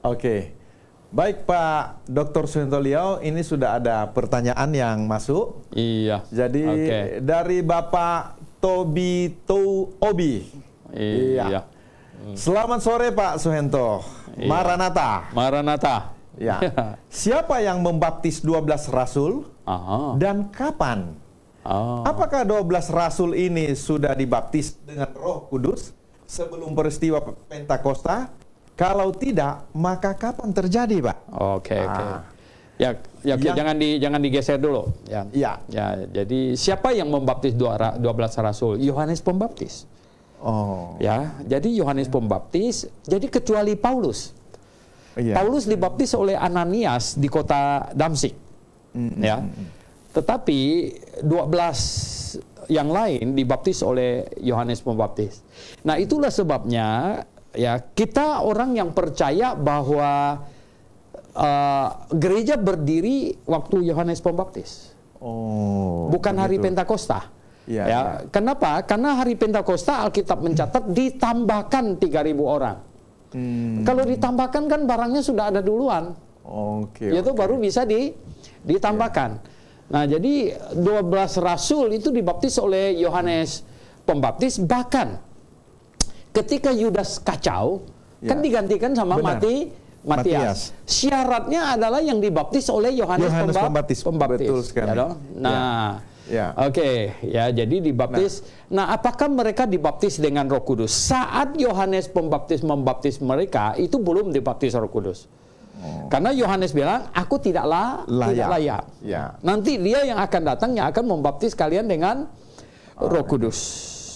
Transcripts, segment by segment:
Oke. Baik Pak Dr. Suhento Liau, ini sudah ada pertanyaan yang masuk. Iya. Jadi dari Bapak Tobi Obi. Iya. Selamat sore Pak Suhento. Iya. Maranatha. Maranatha. Ya. Siapa yang membaptis 12 rasul dan kapan? Apakah 12 rasul ini sudah dibaptis dengan Roh Kudus sebelum peristiwa Pentakosta? Kalau tidak, maka kapan terjadi, Pak? Oke. Ya, jangan digeser dulu. Ya. Jadi siapa yang membaptis 12 rasul? Yohanes Pembaptis. Ya, jadi Yohanes Pembaptis. Jadi kecuali Paulus. Paulus dibaptis oleh Ananias di kota Damsik. Ya. Tetapi 12 yang lain dibaptis oleh Yohanes Pembaptis. Nah, itulah sebabnya ya kita orang yang percaya bahwa gereja berdiri waktu Yohanes Pembaptis. Bukan hari Pentakosta. Kenapa? Karena hari Pentakosta Alkitab mencatat ditambahkan 3.000 orang. Kalau ditambahkan kan barangnya sudah ada duluan. Itu baru bisa ditambahkan. Nah, jadi 12 rasul itu dibaptis oleh Yohanes Pembaptis. Bahkan ketika Yudas kacau, kan digantikan sama Matias. Syaratnya adalah yang dibaptis oleh Yohanes Pembaptis. Betul sekali. Jadi dibaptis. Nah, apakah mereka dibaptis dengan Roh Kudus? Saat Yohanes Pembaptis membaptis mereka, itu belum dibaptis Roh Kudus. Karena Yohanes bilang, aku tidak layak. Nanti dia yang akan datang yang akan membaptis kalian dengan Roh Kudus.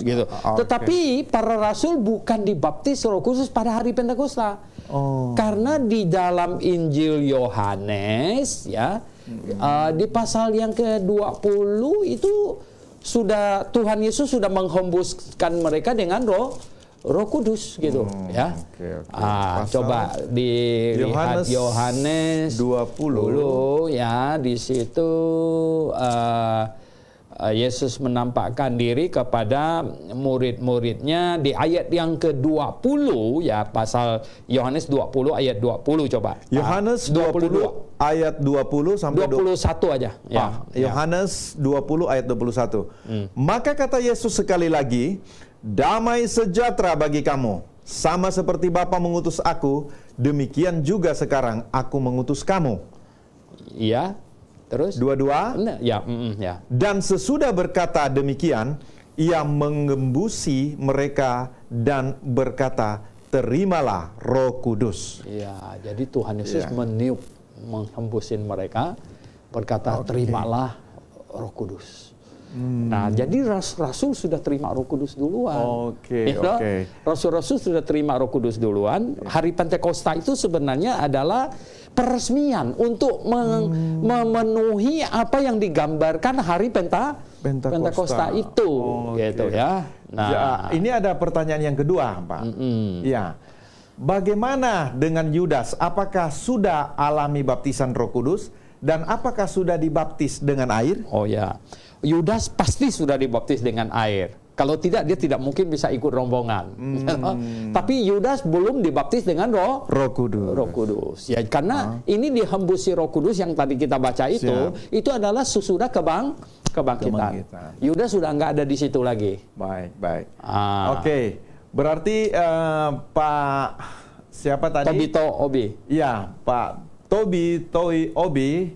Gitu. Tetapi para rasul bukan dibaptis Roh Kudus pada hari Pentakosta. Karena di dalam Injil Yohanes di pasal yang ke-20 itu sudah Tuhan Yesus sudah menghembuskan mereka dengan Roh Kudus gitu coba dilihat Yohanes 20 ya, di situ Yesus menampakkan diri kepada murid-muridnya di ayat yang ke-20 ya, pasal Yohanes 20 ayat 20 coba. Yohanes 20 ayat 20 sampai 21 aja. Yohanes 20 ayat 21. Maka kata Yesus sekali lagi, damai sejahtera bagi kamu. Sama seperti Bapa mengutus aku, demikian juga sekarang aku mengutus kamu. Iya. Terus? Dua-dua? Dan sesudah berkata demikian, ia mengembusi mereka dan berkata, terimalah Roh Kudus. Ya, jadi Tuhan Yesus meniup, menghembusin mereka, berkata, terimalah Roh Kudus. Nah, jadi rasul sudah terima Roh Kudus duluan. Rasul-rasul sudah terima Roh Kudus duluan. Hari Pentakosta itu sebenarnya adalah peresmian untuk memenuhi apa yang digambarkan hari Pentakosta itu. Gitu ya. Nah, ini ada pertanyaan yang kedua, Pak. Bagaimana dengan Yudas? Apakah sudah alami baptisan Roh Kudus dan apakah sudah dibaptis dengan air? Yudas pasti sudah dibaptis dengan air. Kalau tidak, dia tidak mungkin bisa ikut rombongan. Tapi Yudas belum dibaptis dengan Roh Kudus. Ya, karena ini dihembusi Roh Kudus yang tadi kita baca itu adalah sesudah kebangkitan. Yudas sudah nggak ada di situ lagi. Baik. Berarti Pak siapa tadi? Tobito Obi. Iya, Pak Tobito Obi.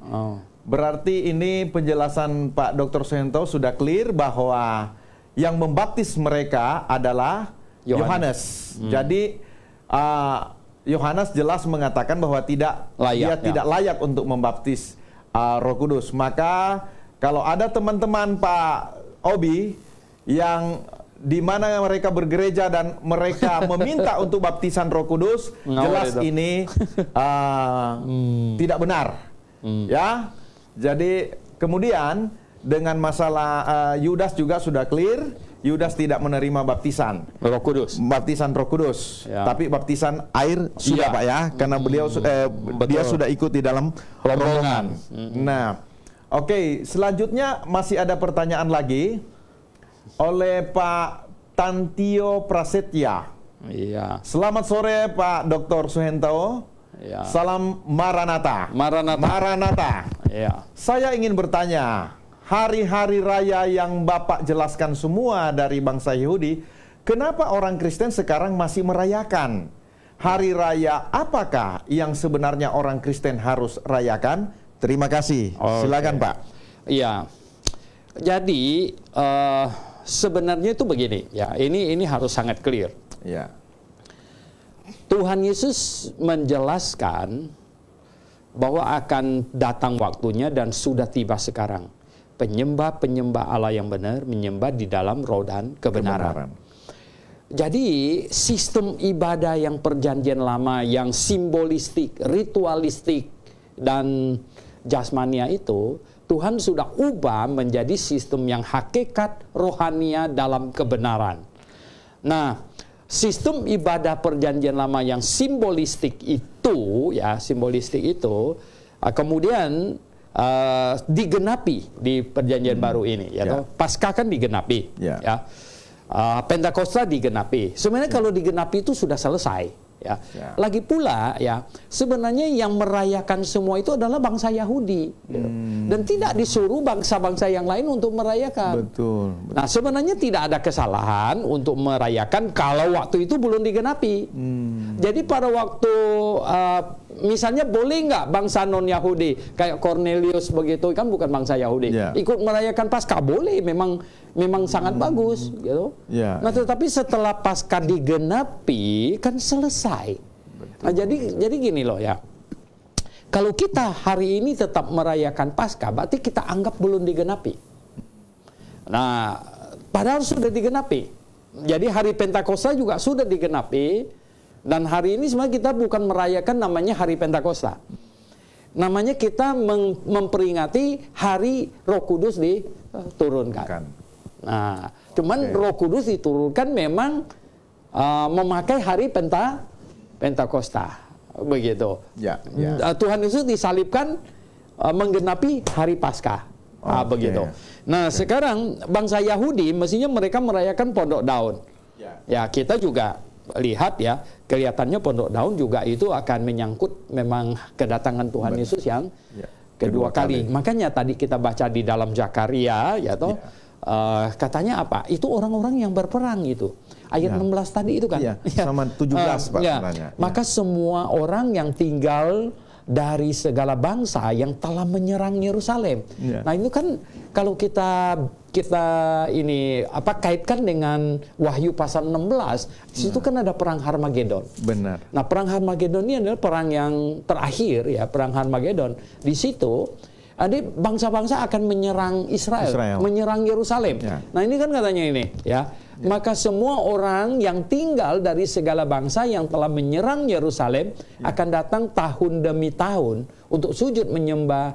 Berarti ini penjelasan Pak Dr. Suhento sudah clear bahwa yang membaptis mereka adalah Yohanes. Jadi Yohanes jelas mengatakan bahwa dia tidak layak untuk membaptis Roh Kudus. Maka kalau ada teman-teman Pak Obi yang di mana mereka bergereja dan mereka meminta untuk baptisan Roh Kudus, jelas ini tidak benar. Ya. Jadi kemudian dengan masalah Yudas juga sudah clear, Yudas tidak menerima baptisan Roh Kudus. Baptisan Roh Kudus, tapi baptisan air sudah Pak ya, karena beliau dia sudah ikut di dalam rombongan. Nah, selanjutnya masih ada pertanyaan lagi oleh Pak Tantio Prasetya. Selamat sore Pak Dr. Suhento. Ya. Salam Maranatha. Maranatha. Maranatha. Ya. Saya ingin bertanya, hari-hari raya yang Bapak jelaskan semua dari bangsa Yahudi, kenapa orang Kristen sekarang masih merayakan? Hari raya apakah yang sebenarnya orang Kristen harus rayakan? Terima kasih. Silakan Pak. Iya. Jadi sebenarnya itu begini, ya. Ini harus sangat clear. Ya. Tuhan Yesus menjelaskan bahwa akan datang waktunya dan sudah tiba sekarang. Penyembah-penyembah Allah yang benar menyembah di dalam roh dan kebenaran. Jadi sistem ibadah yang perjanjian lama yang simbolistik, ritualistik dan jasmania itu Tuhan sudah ubah menjadi sistem yang hakikat rohania dalam kebenaran. Nah, sistem ibadah perjanjian lama yang simbolistik itu, ya simbolistik itu, kemudian digenapi di perjanjian baru ini. Ya, Paskah kan digenapi. Ya. Pentakosta digenapi. Sebenarnya kalau digenapi itu sudah selesai. Ya. Lagi pula ya sebenarnya yang merayakan semua itu adalah bangsa Yahudi gitu. Dan tidak disuruh bangsa-bangsa yang lain untuk merayakan. Betul. Nah sebenarnya tidak ada kesalahan untuk merayakan kalau waktu itu belum digenapi. Jadi pada waktu misalnya boleh nggak bangsa non Yahudi kayak Cornelius begitu kan bukan bangsa Yahudi ikut merayakan Paskah boleh memang sangat bagus gitu. Nah tetapi setelah Paskah digenapi kan selesai. Nah, jadi gini loh ya. Kalau kita hari ini tetap merayakan Paskah berarti kita anggap belum digenapi. Nah, padahal sudah digenapi. Jadi hari Pentakosta juga sudah digenapi dan hari ini sebenarnya kita bukan merayakan namanya hari Pentakosta. Namanya kita memperingati hari Roh Kudus diturunkan. Nah, cuman Roh Kudus diturunkan memang memakai hari Pentakosta, begitu. Tuhan Yesus disalibkan menggenapi hari Paskah, begitu. Nah, sekarang bangsa Yahudi mestinya mereka merayakan Pondok Daun. Ya, kita juga lihat ya, kelihatannya Pondok Daun juga itu akan menyangkut memang kedatangan Tuhan Yesus yang kedua kali. Makanya tadi kita baca di dalam Zakaria, ya toh. Katanya apa? Itu orang-orang yang berperang itu. Ayat 16 tadi itu kan. Sama 17 Pak sebenarnya. Maka semua orang yang tinggal dari segala bangsa yang telah menyerang Yerusalem. Nah, itu kan kalau kita ini kaitkan dengan Wahyu pasal 16, di situ kan ada perang Harmagedon. Benar. Nah, perang Harmagedon ini adalah perang yang terakhir ya, perang Harmagedon. Di situ bangsa-bangsa akan menyerang Israel, menyerang Yerusalem. Nah ini kan katanya ini, ya. Maka semua orang yang tinggal dari segala bangsa yang telah menyerang Yerusalem akan datang tahun demi tahun untuk sujud menyembah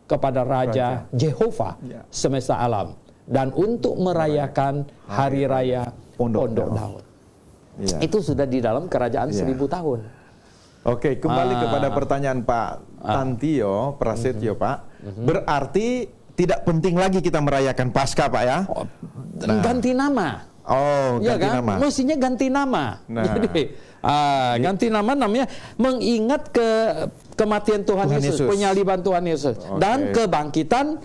kepada Raja Jehovah semesta alam dan untuk merayakan hari raya Pondok Daun. Itu sudah di dalam kerajaan 1000 tahun. Oke, kembali kepada pertanyaan Pak Tantio Prasetyo, Pak. Berarti tidak penting lagi kita merayakan Paskah, Pak ya? Ganti nama. Ganti nama. Mestinya ganti nama. Jadi ganti nama namanya mengingat kematian Tuhan Yesus, penyaliban Tuhan Yesus dan kebangkitan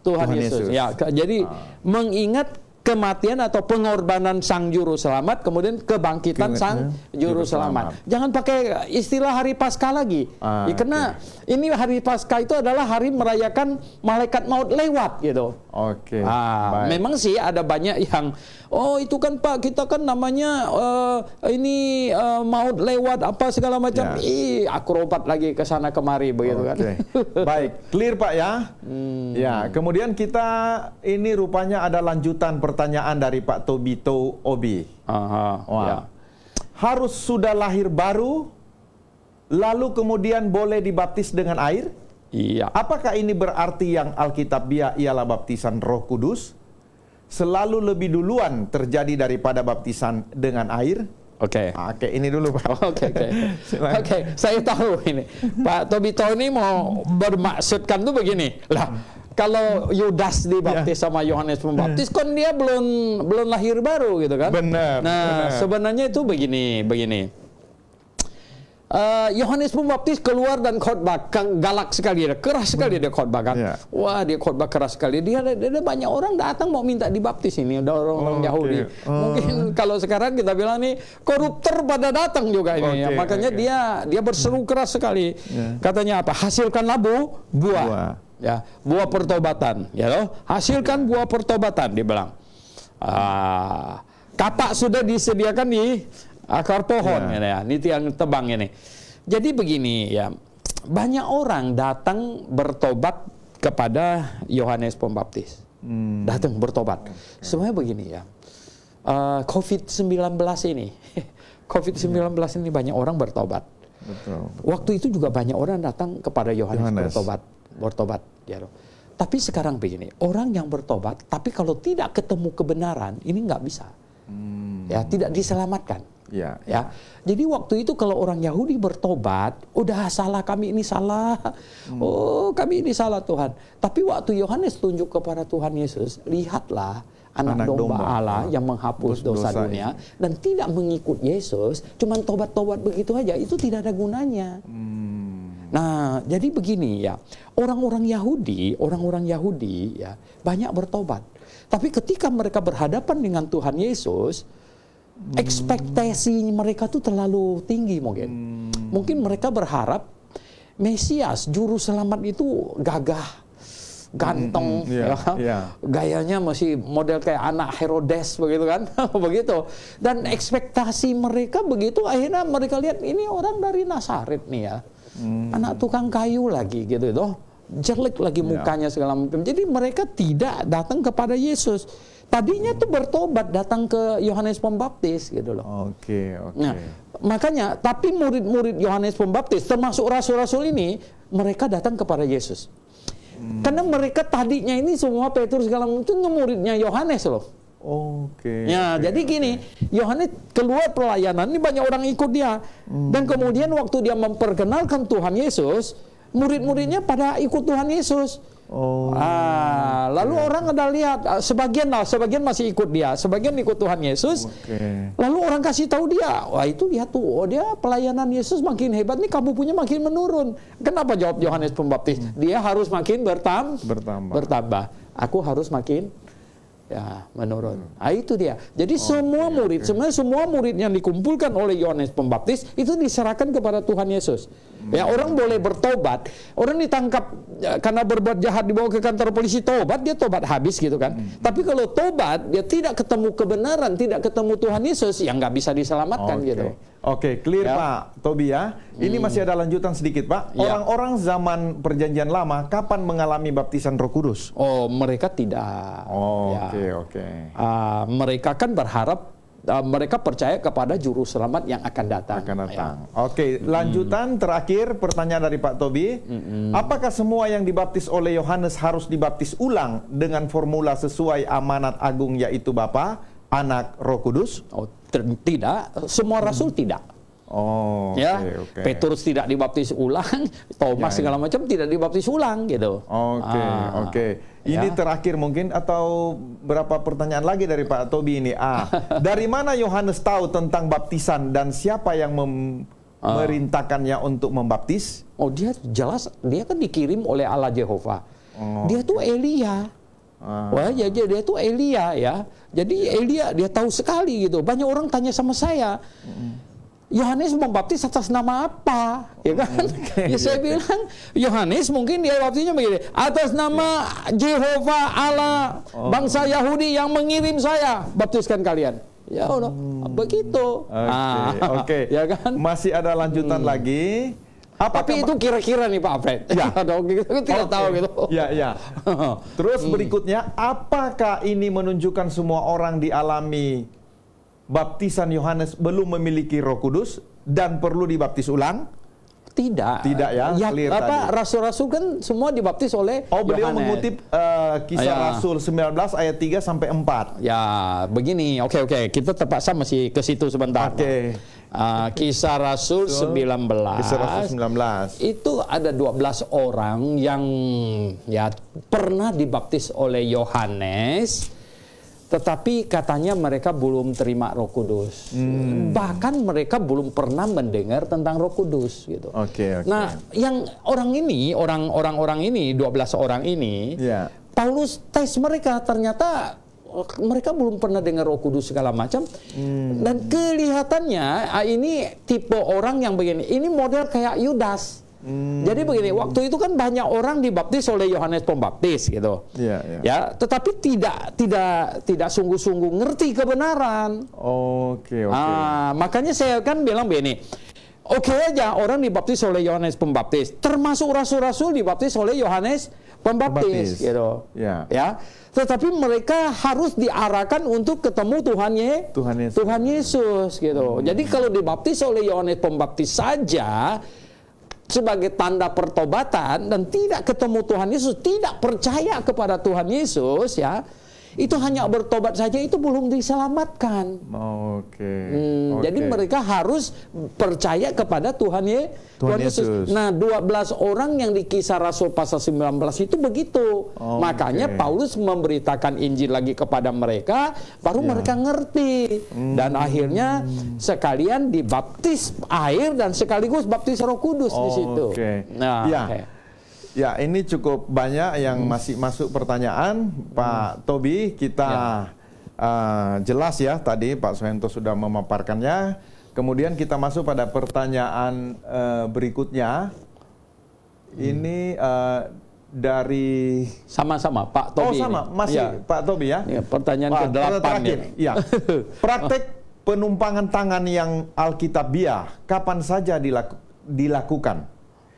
Tuhan Yesus. Ya, jadi mengingat kematian atau pengorbanan Sang Juru Selamat, kemudian kebangkitan Sang Juru Selamat. Jangan pakai istilah hari Paskah lagi. Karena ini hari Paskah itu adalah hari merayakan malaikat maut lewat gitu. Memang sih ada banyak yang itu kan Pak, kita kan namanya ini maut lewat apa segala macam. Akrobat lagi ke sana kemari begitu kan. Baik, clear Pak ya. Ya, kemudian kita ini rupanya ada lanjutan pertanyaan dari Pak Tobito Obi. Harus sudah lahir baru lalu kemudian boleh dibaptis dengan air? Iya. Apakah ini berarti yang Alkitabiah ialah baptisan Roh Kudus selalu lebih duluan terjadi daripada baptisan dengan air? Oke, ini dulu Pak. Oke, saya tahu ini. Pak Tobito ini mau bermaksudkan tuh begini. Lah, kalau Yudas dibaptis sama Yohanes Pembaptis kan dia belum lahir baru gitu kan? Benar. Nah, sebenarnya itu begini. Yohanes Pembaptis keluar dan khotbah galak sekali, keras sekali dia khotbah kan. Wah, dia khotbah keras sekali. Dia banyak orang datang mau minta dibaptis ini, ada orang Yahudi. Mungkin kalau sekarang kita bilang nih koruptor pada datang juga ini. Makanya dia berseru keras sekali. Katanya apa? Hasilkanlah buah. Ya, buah pertobatan, ya loh. Hasilkan buah pertobatan, dia bilang. Kapak sudah disediakan di akar pohon, ini tiang tebang ini. Jadi begini ya, banyak orang datang bertobat kepada Yohanes Pembaptis. Datang bertobat. Sebenarnya begini ya, COVID-19 ini, COVID-19 ini banyak orang bertobat. Betul. Waktu itu juga banyak orang datang kepada Yohanes bertobat. Ya. Tapi sekarang begini, orang yang bertobat, tapi kalau tidak ketemu kebenaran, ini nggak bisa. Ya, tidak diselamatkan. Ya. Jadi waktu itu kalau orang Yahudi bertobat, udah salah, kami ini salah. Oh, kami ini salah Tuhan. Tapi waktu Yohanes tunjuk kepada Tuhan Yesus, lihatlah anak domba Allah yang menghapus dosa dunia dan tidak mengikut Yesus, cuman tobat-tobat begitu aja, itu tidak ada gunanya. Nah, jadi begini ya, orang-orang Yahudi ya banyak bertobat. Tapi ketika mereka berhadapan dengan Tuhan Yesus, ekspektasi mereka tuh terlalu tinggi mungkin. Mungkin mereka berharap Mesias, juru selamat itu gagah, ganteng, gayanya masih model kayak anak Herodes begitu kan, begitu. Dan ekspektasi mereka begitu, akhirnya mereka lihat ini orang dari Nazaret nih ya, anak tukang kayu lagi gitu itu, jelek lagi mukanya segala macam. Jadi mereka tidak datang kepada Yesus. Tadinya tuh bertobat datang ke Yohanes Pembaptis gitu loh. Nah, makanya tapi murid-murid Yohanes Pembaptis termasuk rasul-rasul ini mereka datang kepada Yesus. Karena mereka tadinya ini semua Petrus segala macam itu muridnya Yohanes loh. Jadi gini, Yohanes keluar pelayanan ini banyak orang ikut dia. Dan kemudian waktu dia memperkenalkan Tuhan Yesus, murid-muridnya pada ikut Tuhan Yesus. Lalu orang ada lihat, sebagian masih ikut dia, sebagian ikut Tuhan Yesus. Lalu orang kasih tahu dia, wah itu lihat tuh, dia pelayanan Yesus makin hebat nih, kamu punya makin menurun. Kenapa jawab Yohanes Pembaptis? Dia harus makin bertambah. Aku harus makin menurun. Itu dia. Jadi sebenarnya semua murid yang dikumpulkan oleh Yohanes Pembaptis itu diserahkan kepada Tuhan Yesus. Ya, orang boleh bertobat, orang ditangkap karena berbuat jahat dibawa ke kantor polisi, tobat, dia tobat habis gitu kan. Tapi kalau tobat dia tidak ketemu kebenaran, tidak ketemu Tuhan Yesus, yang nggak bisa diselamatkan gitu. Clear Pak Tobi ya. Ini masih ada lanjutan sedikit Pak. Orang-orang zaman Perjanjian Lama kapan mengalami baptisan Roh Kudus? Mereka tidak. Mereka kan berharap, mereka percaya kepada juru selamat yang akan datang. Lanjutan terakhir pertanyaan dari Pak Tobi. Apakah semua yang dibaptis oleh Yohanes harus dibaptis ulang dengan formula sesuai amanat agung yaitu Bapa, Anak, Roh Kudus? Tidak, semua rasul tidak. Petrus tidak dibaptis ulang, Thomas segala macam tidak dibaptis ulang gitu. Ini terakhir mungkin atau berapa pertanyaan lagi dari Pak Tobi ini? Dari mana Yohanes tahu tentang baptisan dan siapa yang memerintahkannya untuk membaptis? Dia jelas, dia kan dikirim oleh Allah Jehovah. Dia tuh Elia. Dia tuh Elia ya. Jadi Elia dia tahu sekali gitu. Banyak orang tanya sama saya, Yohanes membaptis atas nama apa? Ya kan? Saya bilang Yohanes mungkin dia baptisnya begini, atas nama Jehovah Allah bangsa Yahudi yang mengirim saya baptiskan kalian. Ya Allah, begitu. Ya kan? Masih ada lanjutan lagi. Tapi itu kira-kira nih Pak Alfred. Kita tidak tahu gitu. Terus berikutnya, apakah ini menunjukkan semua orang dialami baptisan Yohanes belum memiliki Roh Kudus dan perlu dibaptis ulang? Tidak ya. Rasul-rasul kan semua dibaptis oleh beliau Yohanes. mengutip Kisah Rasul 19 ayat 3 sampai 4. Ya, begini. Oke. Kita terpaksa masih ke situ sebentar. Kisah Rasul 19. Kisah Rasul 19. Itu ada 12 orang yang pernah dibaptis oleh Yohanes. tetapi katanya mereka belum terima Roh Kudus. Bahkan mereka belum pernah mendengar tentang Roh Kudus gitu. Nah, yang orang ini, orang-orang ini, 12 orang ini, Paulus tes mereka, ternyata mereka belum pernah dengar Roh Kudus segala macam. Dan kelihatannya ini tipe orang yang begini. Ini model kayak Yudas. Jadi begini, waktu itu kan banyak orang dibaptis oleh Yohanes Pembaptis gitu. Ya, tetapi tidak sungguh-sungguh ngerti kebenaran. Makanya saya kan bilang begini. Oke aja orang dibaptis oleh Yohanes Pembaptis, termasuk rasul-rasul dibaptis oleh Yohanes Pembaptis gitu. Ya. Tetapi mereka harus diarahkan untuk ketemu Tuhan Yesus gitu. Jadi kalau dibaptis oleh Yohanes Pembaptis saja sebagai tanda pertobatan dan tidak ketemu Tuhan Yesus, tidak percaya kepada Tuhan Yesus, ya, itu hanya bertobat saja itu belum diselamatkan. Jadi mereka harus percaya kepada Tuhan Yesus. Nah, 12 orang yang di Kisah Rasul pasal 19 itu begitu. Makanya Paulus memberitakan Injil lagi kepada mereka, baru mereka ngerti. Dan akhirnya sekalian dibaptis air dan sekaligus baptis Roh Kudus di situ. Nah, ya, ini cukup banyak yang masih masuk pertanyaan, Pak Tobi. Kita jelas ya, tadi Pak Suhento sudah memaparkannya. Kemudian kita masuk pada pertanyaan berikutnya. Ini dari... Sama-sama, Pak Tobi. Masih Pak Tobi ya. Pertanyaan ke-8 ya. Praktek penumpangan tangan yang Alkitabiah kapan saja dilakukan?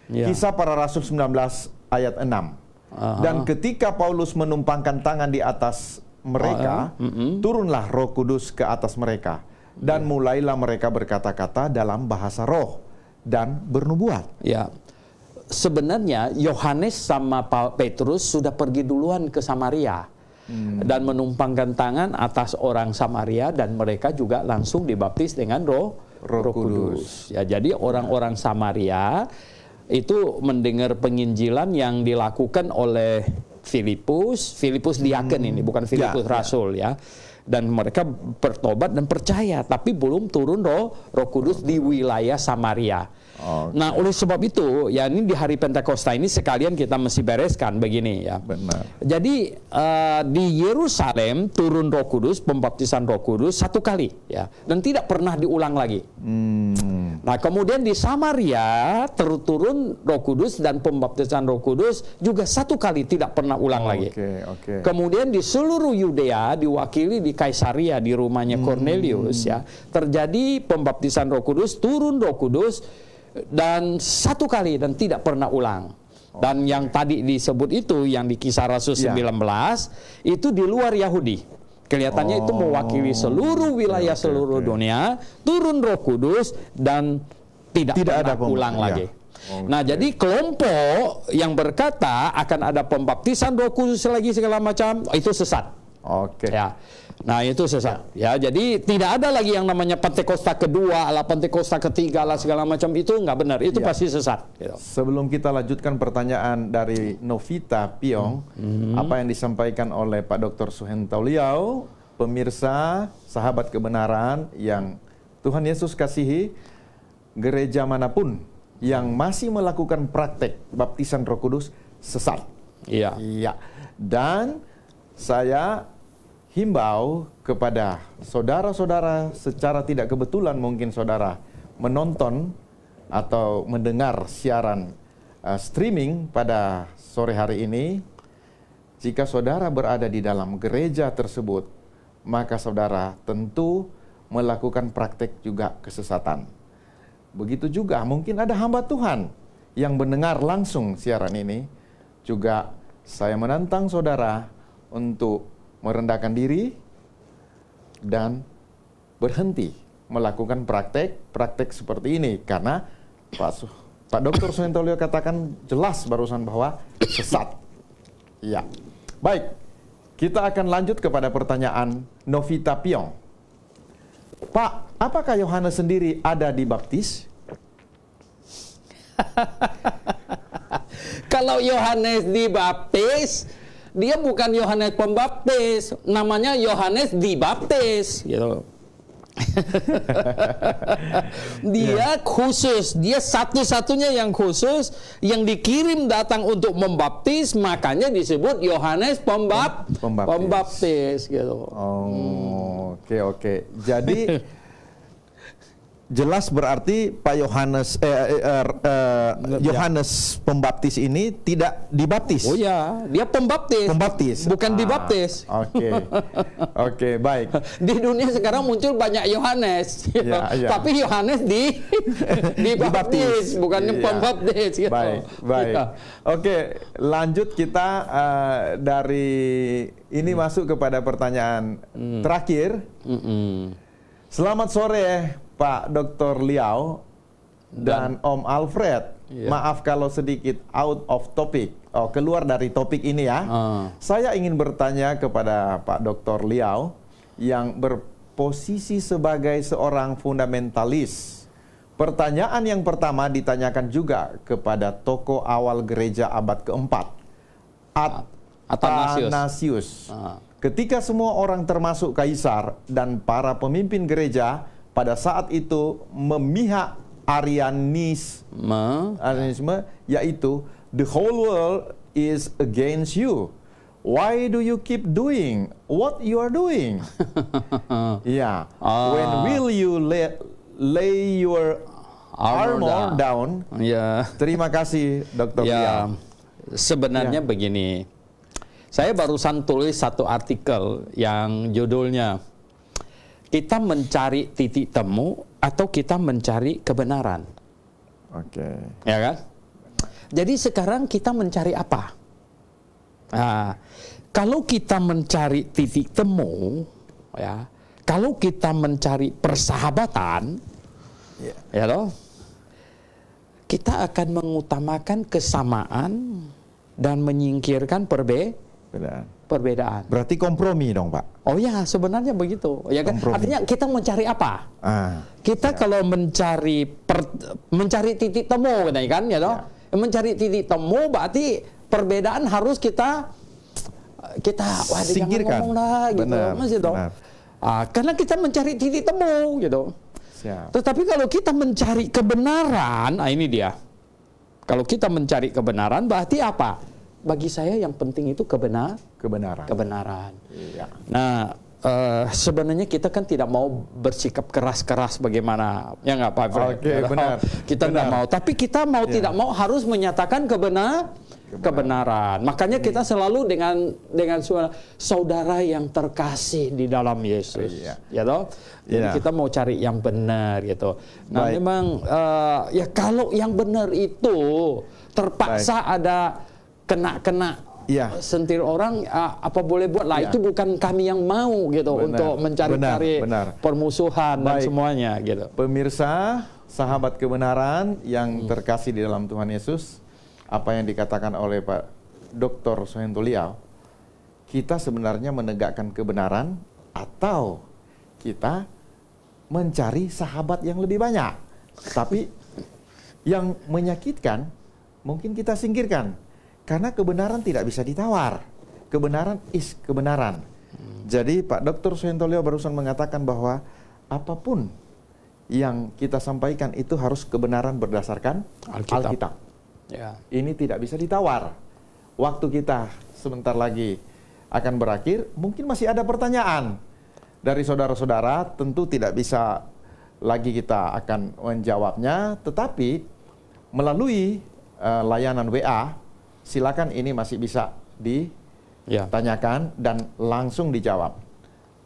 Kisah Para Rasul 19 ayat 6. Dan ketika Paulus menumpangkan tangan di atas mereka, turunlah Roh Kudus ke atas mereka. Dan mulailah mereka berkata-kata dalam bahasa roh dan bernubuat. Ya, sebenarnya Yohanes sama Petrus sudah pergi duluan ke Samaria. Dan menumpangkan tangan atas orang Samaria dan mereka juga langsung dibaptis dengan Roh Kudus. Ya, jadi orang-orang Samaria itu mendengar penginjilan yang dilakukan oleh Filipus diaken ini, bukan Filipus rasul ya. Dan mereka bertobat dan percaya, tapi belum turun Roh Kudus di wilayah Samaria. Nah, oleh sebab itu, ya ini di hari Pentakosta ini sekalian kita mesti bereskan begini ya. Jadi di Yerusalem turun Roh Kudus, pembaptisan Roh Kudus 1 kali ya, dan tidak pernah diulang lagi. Nah, kemudian di Samaria turun Roh Kudus dan pembaptisan Roh Kudus juga 1 kali, tidak pernah ulang lagi. Kemudian di seluruh Yudea diwakili di Kaisaria di rumahnya Cornelius ya, terjadi pembaptisan Roh Kudus, turun Roh Kudus dan 1 kali dan tidak pernah ulang. Dan yang tadi disebut itu yang di Kisah Rasul 19 itu di luar Yahudi. Kelihatannya itu mewakili seluruh wilayah seluruh dunia, turun Roh Kudus dan tidak pernah ulang lagi. Nah, jadi kelompok yang berkata akan ada pembaptisan Roh Kudus lagi segala macam, itu sesat. Ya. Nah, itu sesat. Ya, jadi tidak ada lagi yang namanya Pentakosta kedua, ala Pentakosta ketiga, ala segala macam, itu nggak benar. Itu pasti sesat. Gitu. Sebelum kita lanjutkan pertanyaan dari Novita Piong, apa yang disampaikan oleh Pak Dr. Suhento Liau, pemirsa, sahabat kebenaran yang Tuhan Yesus kasihi, gereja manapun yang masih melakukan praktek baptisan Roh Kudus sesat. Iya. Dan saya himbau kepada saudara-saudara, secara tidak kebetulan mungkin saudara menonton atau mendengar siaran streaming pada sore hari ini. Jika saudara berada di dalam gereja tersebut, maka saudara tentu melakukan praktek juga kesesatan. Begitu juga mungkin ada hamba Tuhan yang mendengar langsung siaran ini. Juga saya menantang saudara untuk merendahkan diri dan berhenti melakukan praktek seperti ini, karena Pak Dr. Suhento Liau katakan jelas barusan bahwa sesat. Ya. Baik, kita akan lanjut kepada pertanyaan Novita Piong. Pak, apakah Yohanes sendiri ada dibaptis? Kalau Yohanes dibaptis, dia bukan Yohanes Pembaptis, namanya Yohanes Dibaptis, gitu. Dia khusus, dia satu-satunya yang khusus yang dikirim datang untuk membaptis, makanya disebut Yohanes Pembaptis gitu. Oh, oke. Jadi jelas berarti Pak Yohanes Yohanes Pembaptis ini tidak dibaptis. Oh ya, dia pembaptis. Bukan dibaptis. Oke, baik. Di dunia sekarang muncul banyak Yohanes, gitu. Tapi Yohanes dibaptis, bukannya pembaptis. Gitu. Baik. Ya. Oke, lanjut kita dari ini masuk kepada pertanyaan terakhir. Selamat sore, Pak Dr. Liao dan Om Alfred. Maaf kalau sedikit out of topic. Keluar dari topik ini ya. Saya ingin bertanya kepada Pak Dr. Liao yang berposisi sebagai seorang fundamentalis. Pertanyaan yang pertama ditanyakan juga kepada tokoh awal gereja abad keempat, Athanasius. Ketika semua orang termasuk kaisar dan para pemimpin gereja pada saat itu memihak Arianisme, yaitu the whole world is against you. Why do you keep doing what you are doing? When will you lay your armor down? Terima kasih, Dr. Liao. Sebenarnya begini, saya barusan tulis satu artikel yang judulnya kita mencari titik temu atau kita mencari kebenaran. Ya kan? Jadi sekarang kita mencari apa? Kalau kita mencari titik temu, ya, kalau kita mencari persahabatan, ya loh, kita akan mengutamakan kesamaan dan menyingkirkan perbedaan. Berarti kompromi dong, Pak? Oh ya, sebenarnya begitu. Ya kan? Artinya kita mencari apa? Kita kalau mencari titik temu, kan, ya toh? Mencari titik temu berarti perbedaan harus kita singkirkan. Gitu. Masih toh? Karena kita mencari titik temu, gitu. Tetapi kalau kita mencari kebenaran, ini dia. Kalau kita mencari kebenaran berarti apa? Bagi saya yang penting itu kebenaran. Nah, sebenarnya kita kan tidak mau bersikap keras-keras bagaimana, ya nggak Pak Fred? Benar. Kita nggak mau, tapi kita mau tidak mau harus menyatakan kebenaran. Makanya kita selalu dengan suara saudara yang terkasih di dalam Yesus, ya toh. Jadi kita mau cari yang benar gitu. Nah, memang ya kalau yang benar itu terpaksa ada kena sentir orang, apa boleh buat lah. Itu bukan kami yang mau gitu untuk mencari permusuhan dan semuanya gitu. Pemirsa, sahabat kebenaran yang terkasih di dalam Tuhan Yesus, apa yang dikatakan oleh Pak Dr. Suhento Liao, kita sebenarnya menegakkan kebenaran atau kita mencari sahabat yang lebih banyak, tapi yang menyakitkan mungkin kita singkirkan. Karena kebenaran tidak bisa ditawar. Kebenaran is kebenaran. Jadi Pak Dr. Suhento Liao barusan mengatakan bahwa apapun yang kita sampaikan itu harus kebenaran berdasarkan Alkitab. Ini tidak bisa ditawar. Waktu kita sebentar lagi akan berakhir, mungkin masih ada pertanyaan dari saudara-saudara, tentu tidak bisa lagi kita akan menjawabnya, tetapi melalui layanan WA, silakan ini masih bisa ditanyakan dan langsung dijawab.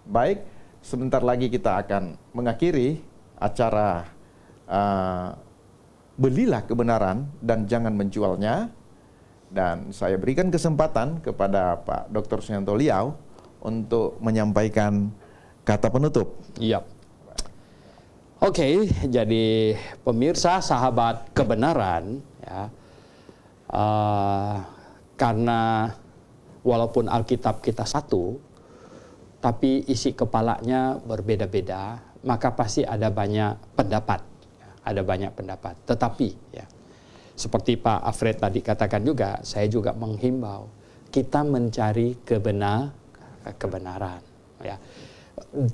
Baik, sebentar lagi kita akan mengakhiri acara belilah kebenaran dan jangan menjualnya. Dan saya berikan kesempatan kepada Pak Dr. Suhento Liao untuk menyampaikan kata penutup. Oke, jadi pemirsa sahabat kebenaran, ya. Karena walaupun Alkitab kita satu, tapi isi kepalanya berbeda-beda, maka pasti ada banyak pendapat. Tetapi, ya, seperti Pak Alfred tadi katakan juga, saya juga menghimbau, kita mencari kebenaran. Ya.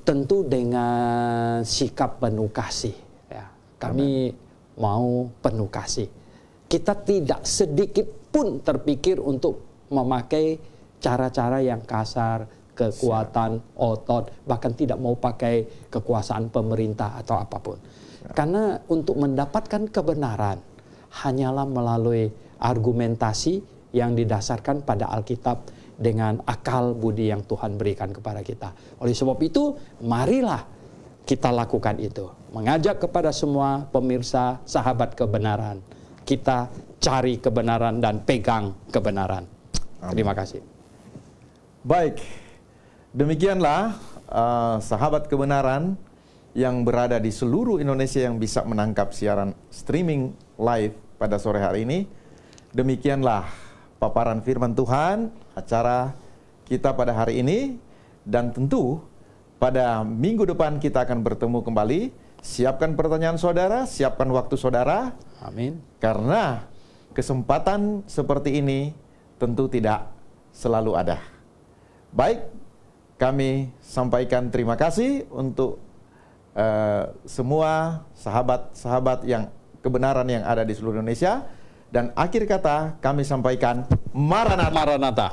Tentu dengan sikap penuh kasih. Ya. Kami mau penuh kasih. Kita tidak sedikit pun terpikir untuk memakai cara-cara yang kasar, kekuatan, otot, bahkan tidak mau pakai kekuasaan pemerintah atau apapun. Karena untuk mendapatkan kebenaran hanyalah melalui argumentasi yang didasarkan pada Alkitab dengan akal budi yang Tuhan berikan kepada kita. Oleh sebab itu, marilah kita lakukan itu. Mengajak kepada semua pemirsa, sahabat kebenaran. Kita cari kebenaran dan pegang kebenaran. Terima kasih. Baik, demikianlah sahabat kebenaran yang berada di seluruh Indonesia yang bisa menangkap siaran streaming live pada sore hari ini. Demikianlah paparan firman Tuhan, acara kita pada hari ini. Dan tentu pada minggu depan kita akan bertemu kembali. Siapkan pertanyaan saudara, siapkan waktu saudara. Amin. Karena kesempatan seperti ini tentu tidak selalu ada. Baik, kami sampaikan terima kasih untuk semua sahabat-sahabat yang kebenaran yang ada di seluruh Indonesia. Dan akhir kata kami sampaikan Maranatha. Maranatha.